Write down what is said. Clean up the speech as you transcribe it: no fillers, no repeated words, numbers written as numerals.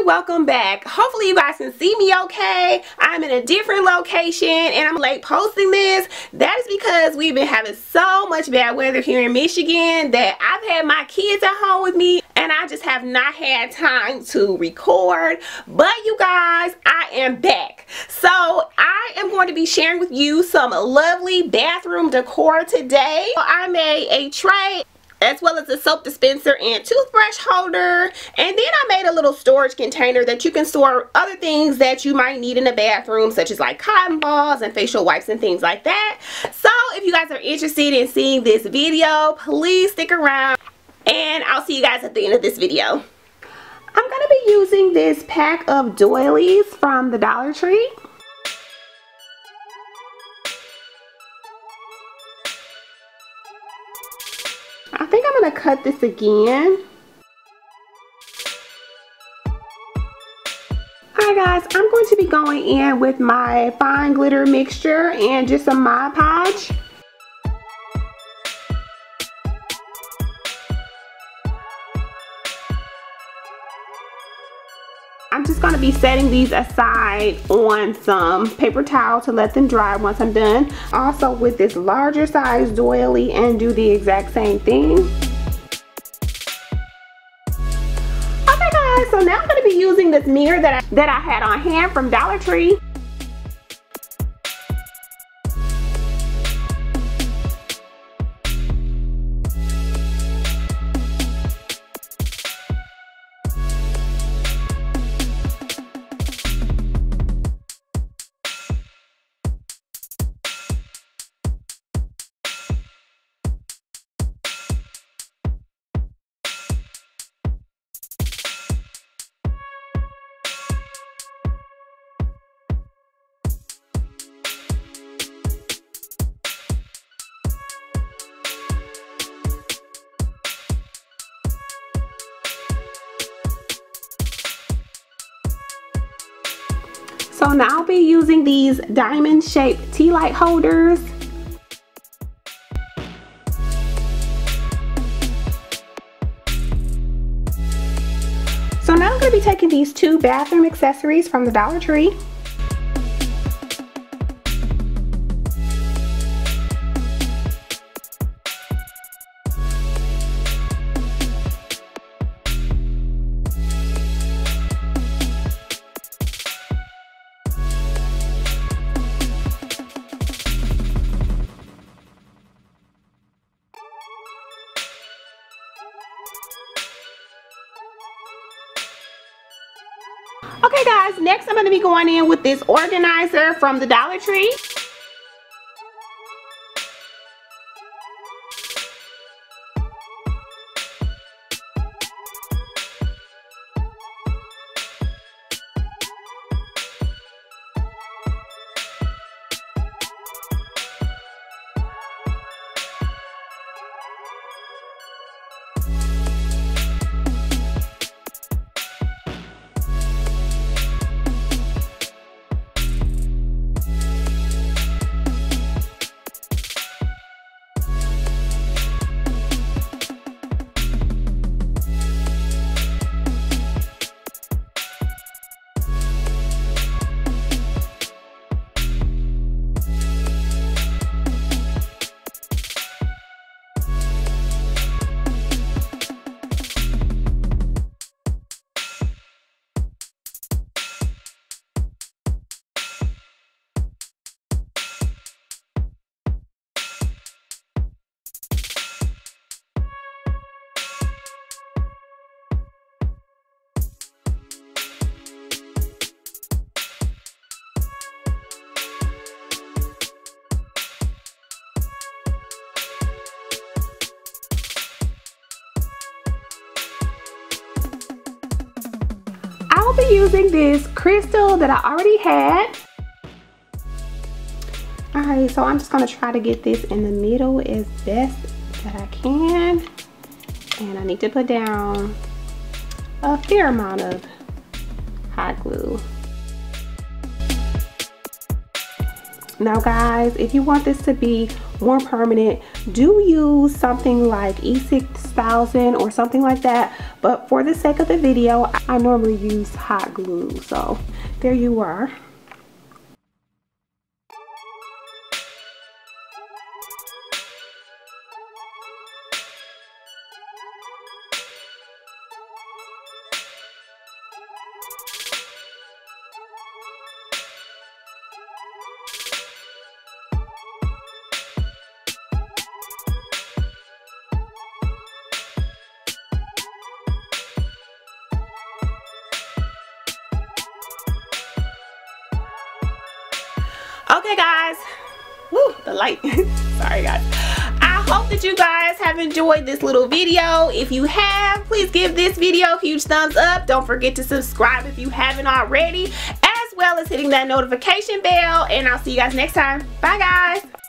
welcome back. Hopefully you guys can see me okay. I'm in a different location and I'm late posting this. That is because we've been having so much bad weather here in Michigan that I've had my kids at home with me and I just have not had time to record. But you guys, I am back. So I am going to be sharing with you some lovely bathroom decor today. I made a tray as well as a soap dispenser and toothbrush holder, and then I made a little storage container that you can store other things that you might need in the bathroom, such as like cotton balls and facial wipes and things like that. So if you guys are interested in seeing this video, please stick around and I'll see you guys at the end of this video. I'm going to be using this pack of doilies from the Dollar Tree. I think I'm going to cut this again. Alright guys, I'm going to be going in with my fine glitter mixture and just some Mod Podge. I'm just going to be setting these aside on some paper towel to let them dry once I'm done. Also with this larger size doily and do the exact same thing. Okay guys, so now I'm going to be using this mirror that I had on hand from Dollar Tree. So now I'll be using these diamond shaped tea light holders. So now I'm going to be taking these two bathroom accessories from the Dollar Tree. Okay guys, next I'm going to be going in with this organizer from the Dollar Tree. I will be using this crystal that I already had. Alright, so I'm just going to try to get this in the middle as best that I can. And I need to put down a fair amount of hot glue. Now guys, if you want this to be more permanent, do use something like E6000 or something like that. but for the sake of the video, I normally use hot glue. So there you are. Okay guys, woo, the light. Sorry guys. I hope that you guys have enjoyed this little video. If you have, please give this video a huge thumbs up. Don't forget to subscribe if you haven't already, as well as hitting that notification bell, and I'll see you guys next time. Bye guys.